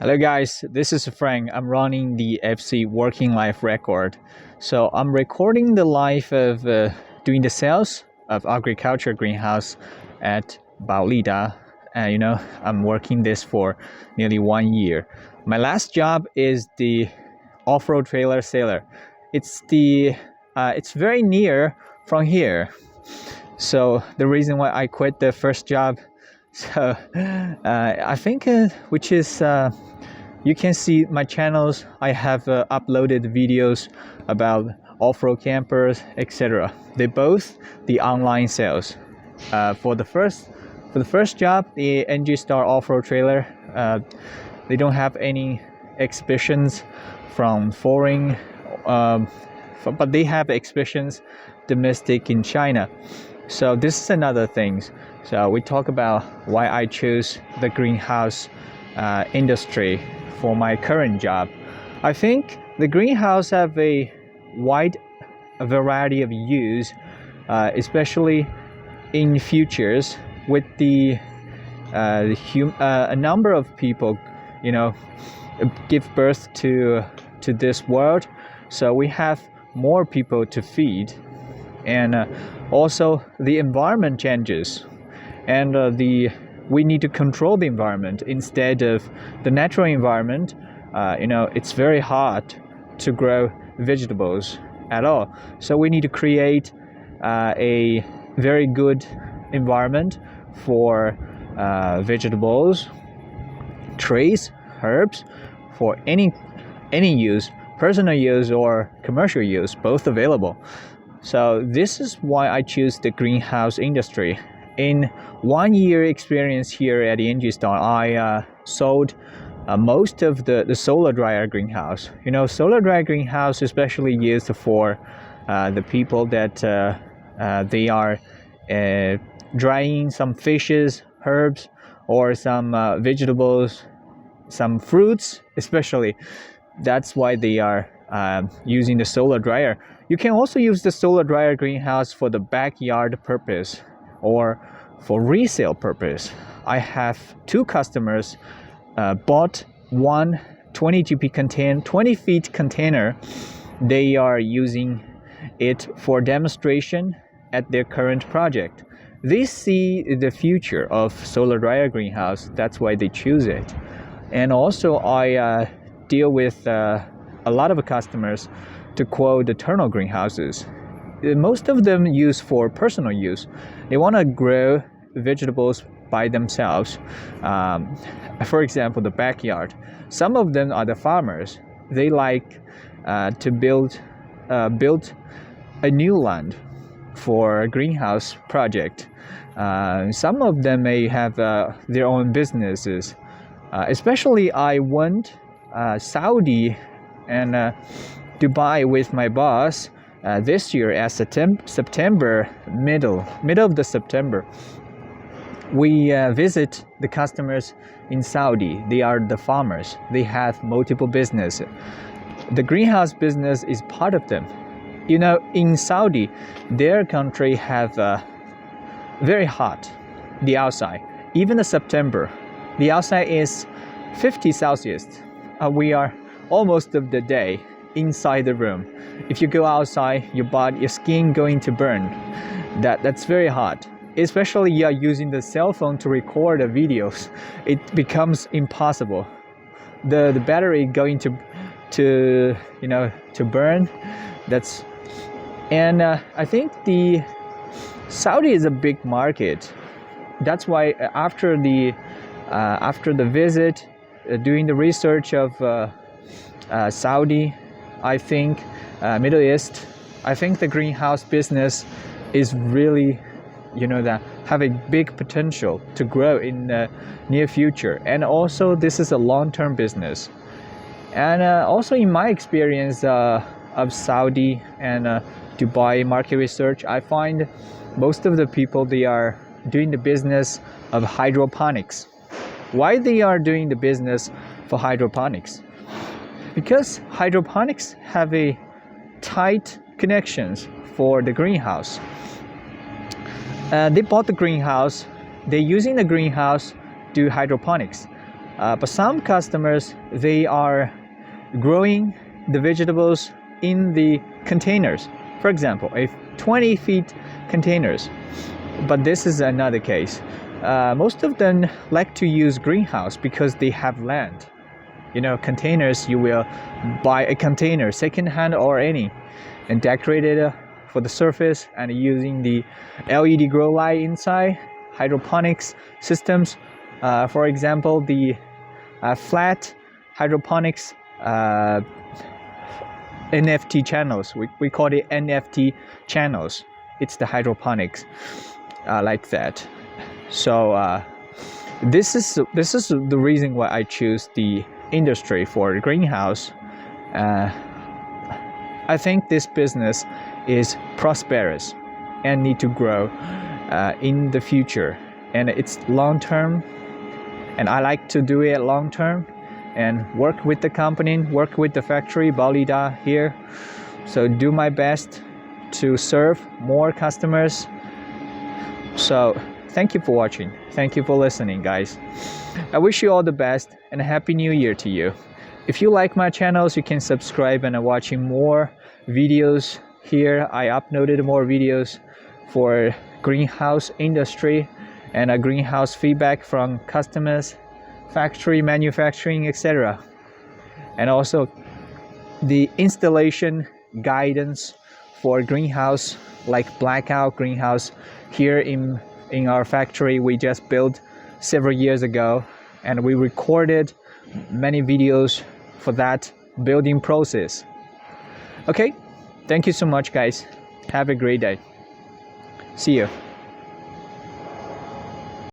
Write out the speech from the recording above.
Hello guys, this is Frank. I'm running the FC Working Life Record. So I'm recording the life of doing the sales of agriculture greenhouse at Baolida. I'm working this for nearly 1 year. My last job is the off-road trailer sailor. It's very near from here. So the reason why I quit the first job, I think which is you can see my channels. I have uploaded videos about off-road campers, etc. They both the online sales. For the first job, the NG Star off-road trailer, they don't have any exhibitions from foreign, but they have exhibitions domestic in China. So this is another thing. So we talk about why I chose the greenhouse industry for my current job. I think the greenhouse have a wide variety of use, especially in futures with a number of people, give birth to this world. So we have more people to feed, and also the environment changes, and we need to control the environment instead of the natural environment. It's very hard to grow vegetables at all. So we need to create a very good environment for vegetables, trees, herbs, for any use, personal use or commercial use, both available. So this is why I choose the greenhouse industry. In 1 year experience here at the NG Star, I sold most of the solar dryer greenhouse. Solar dryer greenhouse especially used for the people that they are drying some fishes, herbs, or some vegetables, some fruits especially. That's why they are using the solar dryer. You can also use the solar dryer greenhouse for the backyard purpose or for resale purpose. I have 2 customers bought one 20 feet container. They are using it for demonstration at their current project. They see the future of solar dryer greenhouse. That's why they choose it. And also I deal with a lot of customers to quote the tunnel greenhouses. Most of them use for personal use. They want to grow vegetables by themselves. For example, the backyard. Some of them are the farmers. They like to build a new land for a greenhouse project. Some of them may have their own businesses. Especially I went Saudi and Dubai with my boss this year at September, middle of the September. We visit the customers in Saudi. They are the farmers. They have multiple businesses. The greenhouse business is part of them. In Saudi, their country have very hot, the outside. Even the September, the outside is 50 Celsius. We are almost of the day inside the room. If you go outside, your skin going to burn. That's very hot. Especially you are using the cell phone to record the videos. It becomes impossible. The battery going to burn. I think the Saudi is a big market. That's why after the visit, doing the research of Saudi, I think Middle East, I think the greenhouse business is really that have a big potential to grow in the near future. And also this is a long-term business. And also in my experience of Saudi and Dubai market research, I find most of the people, they are doing the business of hydroponics. Why they are doing the business for hydroponics? Because hydroponics have a tight connections for the greenhouse. They bought the greenhouse. They're using the greenhouse to do hydroponics. But some customers, they are growing the vegetables in the containers. For example, a 20 feet containers. But this is another case. Most of them like to use greenhouse because they have land. You know, containers, you will buy a container, second-hand or any, and decorate it for the surface, and using the LED grow light inside, hydroponics systems. For example, the flat hydroponics NFT channels. We call it NFT channels. It's the hydroponics like that. So this is the reason why I choose the industry for greenhouse. I think this business is prosperous and need to grow in the future, and it's long term, and I like to do it long term and work with the company, work with the factory Baolida here. So do my best to serve more customers. So thank you for watching. Thank you for listening, guys. I wish you all the best and a happy new year to you. If you like my channels, you can subscribe and watching more videos here. I uploaded more videos for greenhouse industry and a greenhouse feedback from customers, factory, manufacturing, etc. And also the installation guidance for greenhouse, like blackout greenhouse here in our factory we just built several years ago, and we recorded many videos for that building process. Okay, thank you so much, guys. Have a great day. See you.